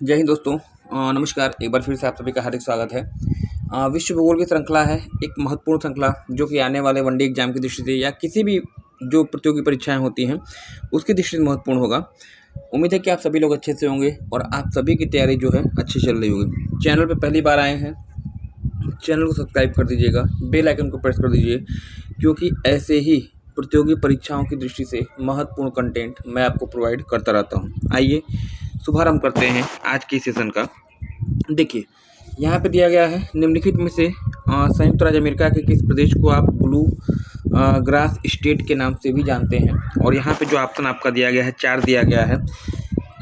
जय हिंद दोस्तों। नमस्कार। एक बार फिर से आप सभी का हार्दिक स्वागत है। विश्व भूगोल की श्रृंखला है, एक महत्वपूर्ण श्रृंखला जो कि आने वाले वनडे एग्जाम की दृष्टि से या किसी भी जो प्रतियोगी परीक्षाएं होती हैं उसकी दृष्टि से महत्वपूर्ण होगा। उम्मीद है कि आप सभी लोग अच्छे से होंगे और आप सभी की तैयारी जो है अच्छी चल रही होगी। चैनल पर पहली बार आए हैं, चैनल को सब्सक्राइब कर दीजिएगा, बेल आइकन को प्रेस कर दीजिए, क्योंकि ऐसे ही प्रतियोगी परीक्षाओं की दृष्टि से महत्वपूर्ण कंटेंट मैं आपको प्रोवाइड करता रहता हूँ। आइए शुभारंभ करते हैं आज के सेशन का। देखिए, यहाँ पे दिया गया है निम्नलिखित में से संयुक्त राज्य अमेरिका के किस प्रदेश को आप ब्लू ग्रास स्टेट के नाम से भी जानते हैं। और यहाँ पे जो ऑप्शन आपका दिया गया है 4 दिया गया है।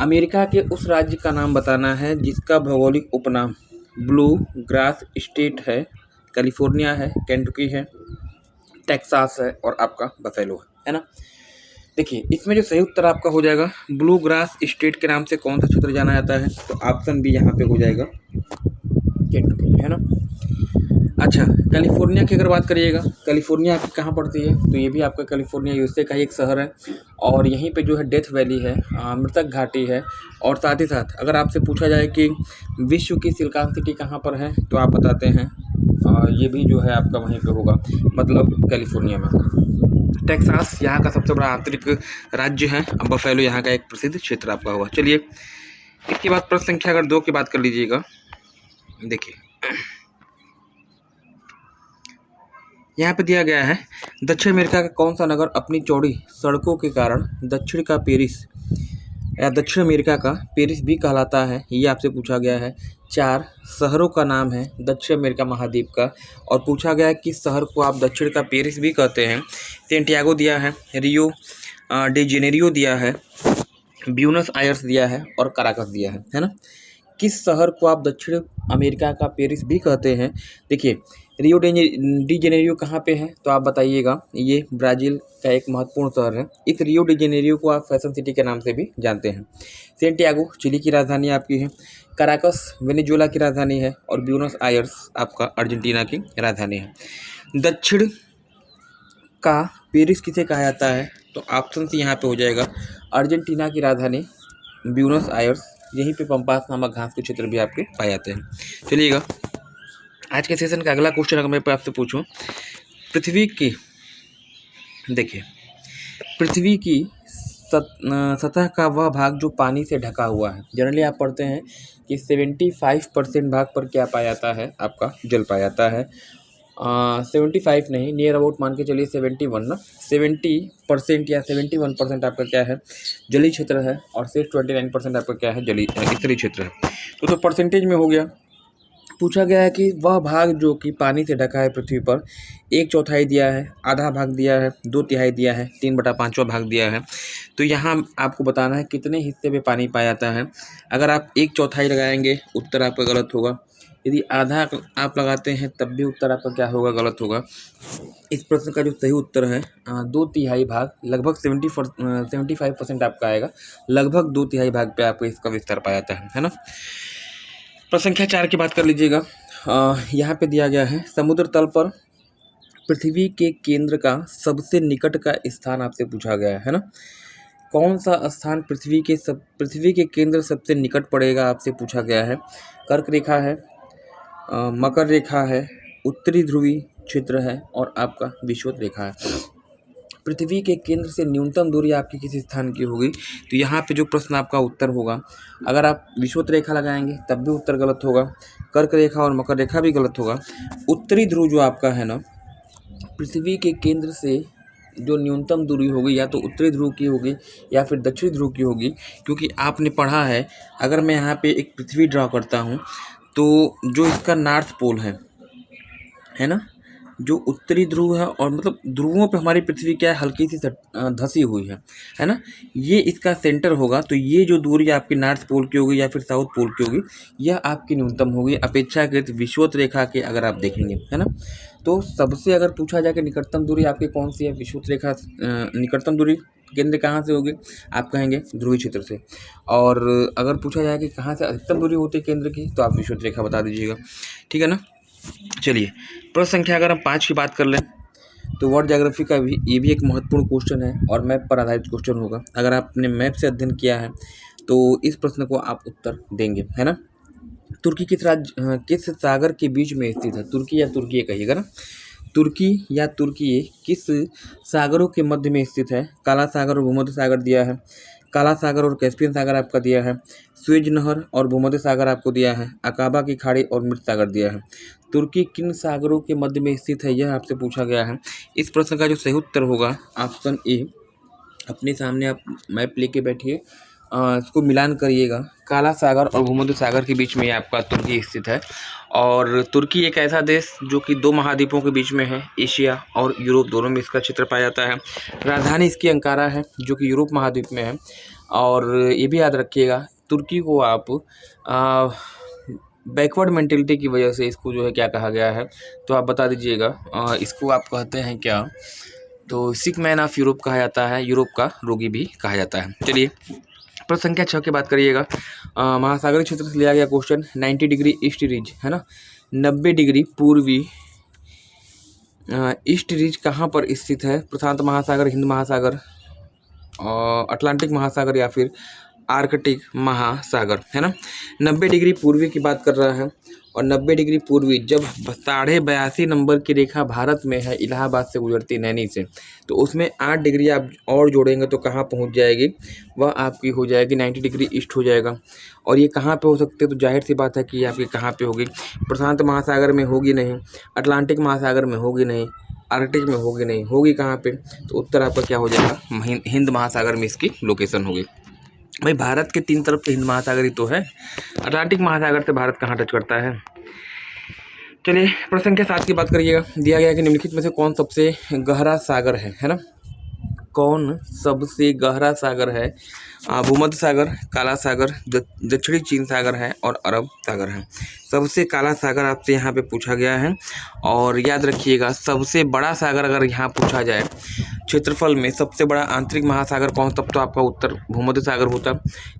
अमेरिका के उस राज्य का नाम बताना है जिसका भौगोलिक उपनाम ब्लू ग्रास स्टेट है। कैलिफोर्निया है, केंटुकी है, टेक्सास है और आपका बफेलो है ना। देखिए, इसमें जो सही उत्तर आपका हो जाएगा ब्लू ग्रास स्टेट के नाम से कौन सा क्षेत्र जाना जाता है, तो ऑप्शन बी यहाँ पे हो जाएगा केंटुकी, है ना। अच्छा, कैलिफोर्निया की अगर बात करिएगा, कैलिफोर्निया आपकी कहाँ पड़ती है, तो ये भी आपका कैलिफोर्निया यूएसए का एक शहर है और यहीं पे जो है डेथ वैली है, मृतक घाटी है। और साथ ही साथ अगर आपसे पूछा जाए कि विश्व की सिलिकॉन सिटी कहाँ पर है, तो आप बताते हैं ये भी जो है आपका वहीं पे होगा, मतलब कैलिफोर्निया में। टेक्सास यहाँ का सबसे बड़ा आंतरिक राज्य है, बफेलो यहाँ का एक प्रसिद्ध क्षेत्र आपका होगा। चलिए, इसके बाद प्रश्न संख्या अगर 2 की बात कर लीजिएगा। देखिए, यहाँ पे दिया गया है दक्षिण अमेरिका का कौन सा नगर अपनी चौड़ी सड़कों के कारण दक्षिण का पेरिस या दक्षिण अमेरिका का पेरिस भी कहलाता है, ये आपसे पूछा गया है। 4 शहरों का नाम है दक्षिण अमेरिका महाद्वीप का और पूछा गया है किस शहर को आप दक्षिण का पेरिस भी कहते हैं। सेंटियागो दिया है, रियो डे जेनेरियो दिया है, ब्यूनस आयर्स दिया है और काराकस दिया है ना। किस शहर को आप दक्षिण अमेरिका का पेरिस भी कहते हैं। देखिए, रियो डी जेनेरियो कहाँ पे है, तो आप बताइएगा। ये ब्राज़ील का एक महत्वपूर्ण शहर है। इस रियो डी जेनेरियो को आप फैशन सिटी के नाम से भी जानते हैं। सेंटियागो चिली की राजधानी आपकी है, काराकस वेनेजुएला की राजधानी है और ब्यूनस आयर्स आपका अर्जेंटीना की राजधानी है। दक्षिण का पेरिस किसे कहा जाता है, तो ऑप्शन सी यहाँ पे हो जाएगा अर्जेंटीना की राजधानी ब्यूनस आयर्स। यहीं पे पंपास नामक घास के क्षेत्र भी आपके पाए जाते हैं। चलिएगा, आज के सेशन का अगला क्वेश्चन अगर मैं आपसे पूछूं, पृथ्वी की, देखिए, पृथ्वी की सतह का वह भाग जो पानी से ढका हुआ है। जनरली आप पढ़ते हैं कि 75% भाग पर क्या पाया जाता है, आपका जल पाया जाता है। 75 नहीं, नियर अबाउट मान के चलिए 71 ना, 70% या 71% आपका क्या है, जलीय क्षेत्र है और सिर्फ 29% आपका क्या है, जलीय स्तरीय क्षेत्र है। तो परसेंटेज में हो गया। पूछा गया है कि वह भाग जो कि पानी से ढका है पृथ्वी पर, 1/4 दिया है, आधा भाग दिया है, 2/3 दिया है, 3/5वां भाग दिया है। तो यहाँ आपको बताना है कितने हिस्से में पानी पाया जाता है। अगर आप 1/4 लगाएंगे उत्तर आपका गलत होगा। यदि आधा आप लगाते हैं तब भी उत्तर आपका क्या होगा, गलत होगा। इस प्रश्न का जो सही उत्तर है 2/3 भाग, लगभग 75% आपका आएगा। लगभग 2/3 भाग पे आपको इसका विस्तार पाया जाता है ना। प्रश्न संख्या 4 की बात कर लीजिएगा। यहाँ पे दिया गया है समुद्र तल पर पृथ्वी के केंद्र का सबसे निकट का स्थान आपसे पूछा गया है ना। कौन सा स्थान पृथ्वी के केंद्र सबसे निकट पड़ेगा, आपसे पूछा गया है। कर्क रेखा है, मकर रेखा है, उत्तरी ध्रुवी क्षेत्र है और आपका विषुवत रेखा है। पृथ्वी के केंद्र से न्यूनतम दूरी आपकी किस स्थान की होगी, तो यहाँ पे जो प्रश्न आपका उत्तर होगा, अगर आप विषुवत रेखा लगाएंगे तब भी उत्तर गलत होगा। कर्क रेखा और मकर रेखा भी गलत होगा। उत्तरी ध्रुव जो आपका है ना, पृथ्वी के केंद्र से जो न्यूनतम दूरी होगी या तो उत्तरी ध्रुव की होगी या फिर दक्षिणी ध्रुव की होगी, क्योंकि आपने पढ़ा है, अगर मैं यहाँ पे एक पृथ्वी ड्रा करता हूँ तो जो इसका नॉर्थ पोल है ना, जो उत्तरी ध्रुव है और मतलब ध्रुवों पे हमारी पृथ्वी क्या है, हल्की सी धसी हुई है ना, ये इसका सेंटर होगा। तो ये जो दूरी आपकी नॉर्थ पोल की होगी या फिर साउथ पोल की होगी, यह आपकी न्यूनतम होगी अपेक्षाकृत विषुवत रेखा के, अगर आप देखेंगे, है ना। तो सबसे अगर पूछा जाए कि निकटतम दूरी आपकी कौन सी है, विषुवत रेखा निकटतम दूरी केंद्र कहाँ से होगी, आप कहेंगे ध्रुवीय क्षेत्र से। और अगर पूछा जाए कि कहाँ से अधिकतम दूरी होती है केंद्र की, तो आप विषुवत रेखा बता दीजिएगा, ठीक है ना। चलिए, प्रश्न संख्या अगर हम 5 की बात कर लें, तो वर्ल्ड ज्योग्राफी का भी ये भी एक महत्वपूर्ण क्वेश्चन है और मैप पर आधारित क्वेश्चन होगा। अगर आपने मैप से अध्ययन किया है तो इस प्रश्न को आप उत्तर देंगे, है ना। तुर्की किस सागर के बीच में स्थित है? तुर्की या तुर्की कहिएगा ना। तुर्की या तुर्की किस सागरों के मध्य में स्थित है? काला सागर और भूमध्य सागर दिया है, काला सागर और कैस्पियन सागर आपका दिया है, स्वेज नहर और भूमध्य सागर आपको दिया है, अकाबा की खाड़ी और मृत सागर दिया है। तुर्की किन सागरों के मध्य में स्थित है, यह आपसे पूछा गया है। इस प्रश्न का जो सही उत्तर होगा ऑप्शन ए। अपने सामने आप मैप लेके बैठिए, इसको मिलान करिएगा। काला सागर और भूमध्य सागर के बीच में ये आपका तुर्की स्थित है। और तुर्की एक ऐसा देश जो कि दो महाद्वीपों के बीच में है, एशिया और यूरोप दोनों में इसका क्षेत्र पाया जाता है। राजधानी इसकी अंकारा है जो कि यूरोप महाद्वीप में है। और ये भी याद रखिएगा, तुर्की को आप बैकवर्ड मेंटेलिटी की वजह से इसको जो है क्या कहा गया है, तो आप बता दीजिएगा। इसको आप कहते हैं क्या? तो सिक मैन ऑफ यूरोप कहा जाता है, यूरोप का रोगी भी कहा जाता है। चलिए प्रश्न संख्या 6 की बात करिएगा। महासागरीय क्षेत्र से लिया गया क्वेश्चन। 90 डिग्री ईस्ट रीज, है ना, 90 डिग्री पूर्वी ईस्ट रीज कहाँ पर स्थित है? प्रशांत महासागर, हिंद महासागर, अटलांटिक महासागर या फिर आर्कटिक महासागर, है ना। 90 डिग्री पूर्वी की बात कर रहा है। और 90 डिग्री पूर्वी जब 82.5 नंबर की रेखा भारत में है, इलाहाबाद से गुजरती नैनी से, तो उसमें 8 डिग्री आप और जोड़ेंगे तो कहाँ पहुँच जाएगी? वह आपकी हो जाएगी 90 डिग्री ईस्ट हो जाएगा। और ये कहाँ पे हो सकते हैं? तो जाहिर सी बात है कि ये आपकी कहाँ पे होगी? प्रशांत महासागर में होगी नहीं, अटलांटिक महासागर में होगी नहीं, आर्कटिक में होगी नहीं, होगी कहाँ पे? तो उत्तर आपका क्या हो जाएगा? हिंद महासागर में इसकी लोकेशन होगी। भाई भारत के 3 तरफ से हिंद महासागर ही तो है, अटलांटिक महासागर से भारत कहाँ टच करता है। चलिए प्रश्न संख्या 7 की बात करिएगा। दिया गया कि निम्नलिखित में से कौन सबसे गहरा सागर है ना। कौन सबसे गहरा सागर है? भूमध्य सागर, काला सागर, दक्षिणी चीन सागर है और अरब सागर है। सबसे काला सागर आपसे यहाँ पे पूछा गया है। और याद रखिएगा, सबसे बड़ा सागर अगर यहाँ पूछा जाए क्षेत्रफल में, सबसे बड़ा आंतरिक महासागर कौन, तब तो आपका उत्तर भूमध्य सागर होता।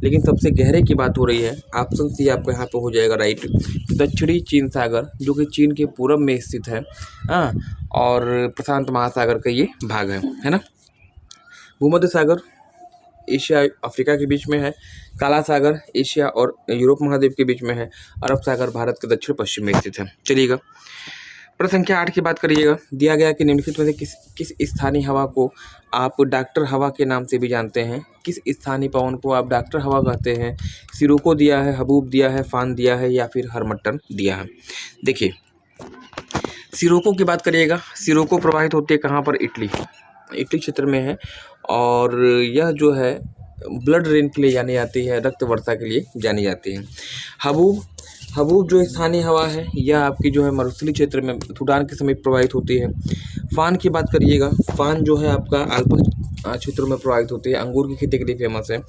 लेकिन सबसे गहरे की बात हो रही है, ऑप्शन सी आपको यहाँ पे हो जाएगा राइट, दक्षिणी चीन सागर, जो कि चीन के पूरब में स्थित है। हाँ, और प्रशांत महासागर का ये भाग है ना। भूमध्य सागर एशिया अफ्रीका के बीच में है, काला सागर एशिया और यूरोप महाद्वीप के बीच में है, अरब सागर भारत के दक्षिण पश्चिम में स्थित है। चलिएगा प्रश्न संख्या 8 की बात करिएगा। दिया गया कि निम्नलिखित में से किस स्थानीय हवा को आप डॉक्टर हवा के नाम से भी जानते हैं? किस स्थानीय पवन को आप डॉक्टर हवा कहते हैं? सिरोको दिया है, हबूब दिया है, फान दिया है या फिर हरमट्टन दिया है। देखिए सिरोको की बात करिएगा। सिरोको प्रवाहित होती है कहाँ पर? इटली क्षेत्र में है। और यह जो है ब्लड रेन के लिए जानी जाती है, रक्त वर्षा के लिए जानी जाती है। हबूब जो स्थानीय हवा है, यह आपकी जो है मरुस्थलीय क्षेत्र में सूडान के समीप प्रवाहित होती है। फान की बात करिएगा। फान जो है आपका आल्प्स क्षेत्रों में प्रवाहित होती है, अंगूर की खेती के लिए फेमस है।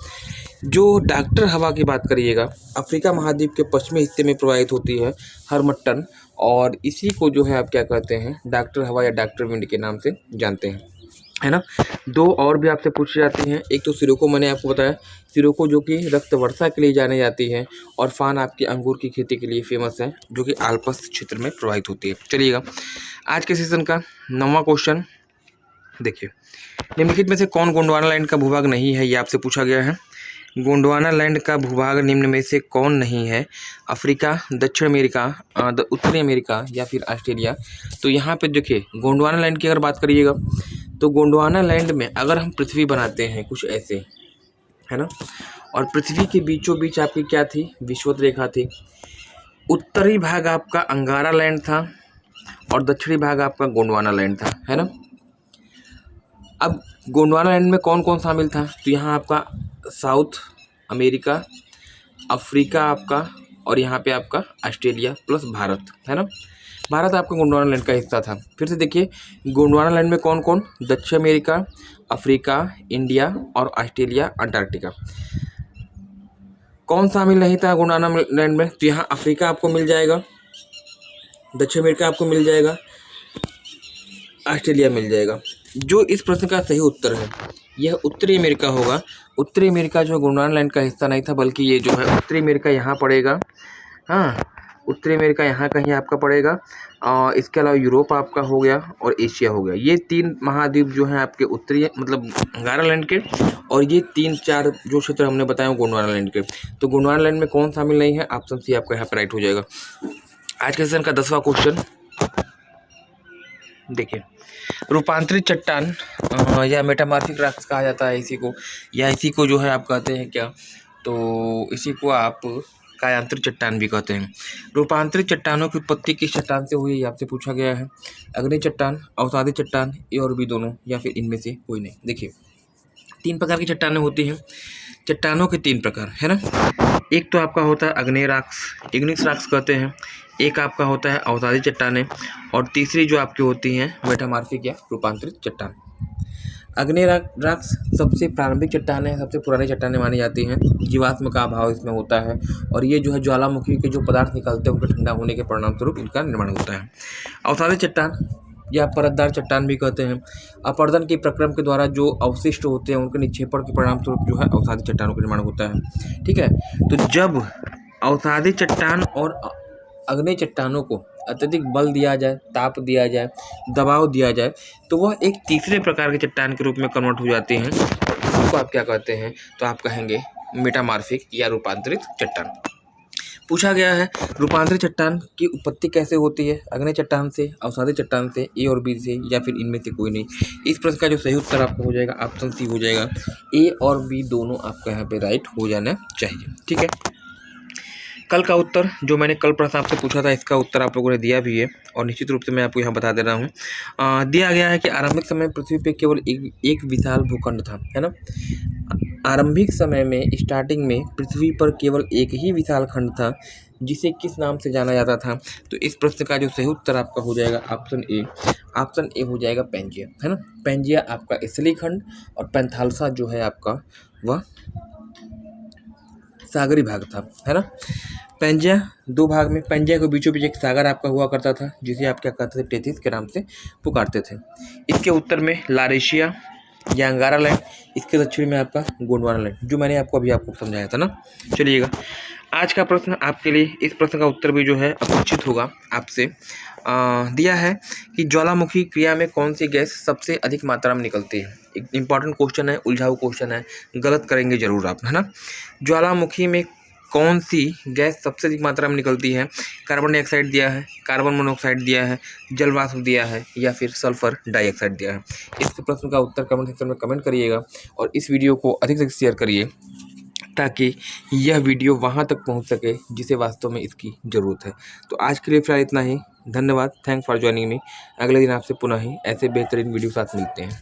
जो डॉक्टर हवा की बात करिएगा, अफ्रीका महाद्वीप के पश्चिमी हिस्से में प्रवाहित होती है, हरमट्टन। और इसी को जो है आप क्या कहते हैं? डॉक्टर हवा या डॉक्टर विंड के नाम से जानते हैं, है ना। 2 और भी आपसे पूछी जाती हैं। एक तो सिरोको, मैंने आपको बताया, सिरोको जो कि रक्त वर्षा के लिए जानी जाती है, और फान आपकी अंगूर की खेती के लिए फेमस है, जो कि आल्प्स क्षेत्र में प्रवाहित होती है। चलिएगा आज के सेशन का 9वां क्वेश्चन देखिए। निम्नलिखित में से कौन गोंडवाना लैंड का भूभाग नहीं है? ये आपसे पूछा गया है। गोंडवाना लैंड का भूभाग निम्न में से कौन नहीं है? अफ्रीका, दक्षिण अमेरिका, उत्तरी अमेरिका या फिर ऑस्ट्रेलिया। तो यहाँ पे देखिए गोंडवाना लैंड की अगर बात करिएगा, तो गोंडवाना लैंड में अगर हम पृथ्वी बनाते हैं कुछ ऐसे, है ना, और पृथ्वी के बीचों बीच आपकी क्या थी? विषुवत रेखा थी। उत्तरी भाग आपका अंगारा लैंड था और दक्षिणी भाग आपका गोंडवाना लैंड था, है ना। अब गोंडवाना लैंड में कौन कौन शामिल था? तो यहाँ आपका साउथ अमेरिका, अफ्रीका आपका, और यहाँ पे आपका ऑस्ट्रेलिया प्लस भारत, है ना। भारत आपका गोंडवाना लैंड का हिस्सा था। फिर से देखिए गोंडवाना लैंड में कौन कौन? दक्षिण अमेरिका, अफ्रीका, इंडिया और ऑस्ट्रेलिया, अंटार्कटिका। कौन शामिल नहीं था गोंडवाना लैंड में? तो यहाँ अफ्रीका आपको मिल जाएगा, दक्षिण अमेरिका आपको मिल जाएगा, ऑस्ट्रेलिया मिल जाएगा। जो इस प्रश्न का सही उत्तर है यह उत्तरी अमेरिका होगा। उत्तरी अमेरिका जो गोंडवाना लैंड का हिस्सा नहीं था, बल्कि ये जो है उत्तरी अमेरिका यहाँ पड़ेगा। हाँ, उत्तरी अमेरिका यहाँ कहीं आपका पड़ेगा। इसके अलावा यूरोप आपका हो गया और एशिया हो गया। ये 3 महाद्वीप जो हैं आपके उत्तरी मतलब गोंडवानालैंड के, और ये 3-4 जो क्षेत्र हमने बताया वो गोंडवानालैंड के। तो गोंडवानालैंड में कौन शामिल नहीं है, ऑप्शन सी आपका यहाँ पर राइट हो जाएगा। आज के सेशन का 10वां क्वेश्चन देखिए, रूपांतरित चट्टान या मेटामॉर्फिक रॉक्स कहा जाता है इसी को, या इसी को जो है आप कहते हैं क्या, तो इसी को आप कायांतरित चट्टान भी कहते हैं। रूपांतरित चट्टानों की उत्पत्ति किस चट्टान से हुई, आपसे पूछा गया है। अग्नि चट्टान, अवसादी चट्टान, ये और भी दोनों, या फिर इनमें से कोई नहीं। देखिए 3 प्रकार की चट्टानें होती हैं। चट्टानों के 3 प्रकार है ना। एक तो आपका होता है अग्नेय रॉक्स, इग्निस रॉक्स कहते हैं। एक आपका होता है अवसादी चट्टानें, और तीसरी जो आपकी होती हैं मेटामॉर्फिक या रूपांतरित चट्टान। अग्नेय रॉक्स सबसे प्रारंभिक चट्टानें हैं, सबसे पुरानी चट्टानें मानी जाती हैं। जीवाश्म का अभाव इसमें होता है, और ये जो है ज्वालामुखी के जो पदार्थ निकलते हैं उनके ठंडा होने के परिणाम स्वरूप इनका निर्माण होता है। अवसादी चट्टान या परतदार चट्टान भी कहते हैं। अपरदन के प्रक्रम के द्वारा जो अवशिष्ट होते हैं उनके निक्षेपण के परिणाम स्वरूप जो है अवसादी चट्टानों का निर्माण होता है। ठीक है, तो जब अवसादी चट्टान और अग्नेय चट्टानों को अत्यधिक बल दिया जाए, ताप दिया जाए, दबाव दिया जाए, तो वह एक तीसरे प्रकार के चट्टान के रूप में कन्वर्ट हो जाते हैं। उसको आप क्या कहते हैं, तो आप कहेंगे मेटामॉर्फिक या रूपांतरित चट्टान। पूछा गया है रूपांतरित चट्टान की उत्पत्ति कैसे होती है, अग्नेय चट्टान से, अवसादी चट्टान से, ए और बी से, या फिर इनमें से कोई नहीं। इस प्रश्न का जो सही उत्तर आपका हो जाएगा ऑप्शन सी हो जाएगा। ए और बी दोनों आपका यहाँ पे राइट हो जाना चाहिए। ठीक है, कल का उत्तर जो मैंने कल प्रश्न आपसे पूछा था इसका उत्तर आप लोगों ने दिया भी है, और निश्चित रूप से मैं आपको यहाँ बता दे रहा हूँ। दिया गया है कि आरंभिक समय में पृथ्वी पे केवल एक विशाल भूखंड था, है ना। आरंभिक समय में स्टार्टिंग में पृथ्वी पर केवल एक ही विशाल खंड था, जिसे किस नाम से जाना जाता था। तो इस प्रश्न का जो सही उत्तर आपका हो जाएगा ऑप्शन ए। ऑप्शन ए हो जाएगा पैंजिया, है ना। पैंजिया आपका इसली खंड, और पैंथालसा जो है आपका वह सागरी भाग था, है ना। पैंजिया 2 भाग में, पैंजिया के बीचों बीच एक सागर आपका हुआ करता था, जिसे आप क्या कहते थे, टेथिस के नाम से पुकारते थे। इसके उत्तर में लारेशिया या अंगारालैंड, इसके दक्षिण में आपका गोंडवानालैंड, जो मैंने अभी आपको समझाया था ना। चलिएगा, आज का प्रश्न आपके लिए, इस प्रश्न का उत्तर भी जो है अपेक्षित होगा आपसे। दिया है कि ज्वालामुखी क्रिया में कौन सी गैस सबसे अधिक मात्रा में निकलती है। एक इंपॉर्टेंट क्वेश्चन है, उलझाऊ क्वेश्चन है, गलत करेंगे जरूर आप, है ना। ज्वालामुखी में कौन सी गैस सबसे अधिक मात्रा में निकलती है। कार्बन डाइऑक्साइड दिया है, कार्बन मोनोऑक्साइड दिया है, जल वाष्प दिया है, या फिर सल्फर डाइऑक्साइड दिया है। इस प्रश्न का उत्तर कमेंट सेक्शन में कमेंट करिएगा, और इस वीडियो को अधिक से अधिक शेयर करिए, ताकि यह वीडियो वहां तक पहुंच सके जिसे वास्तव में इसकी ज़रूरत है। तो आज के लिए फिलहाल इतना ही। धन्यवाद, थैंक्स फॉर ज्वाइनिंग मी। अगले दिन आपसे पुनः ही ऐसे बेहतरीन वीडियो के साथ मिलते हैं।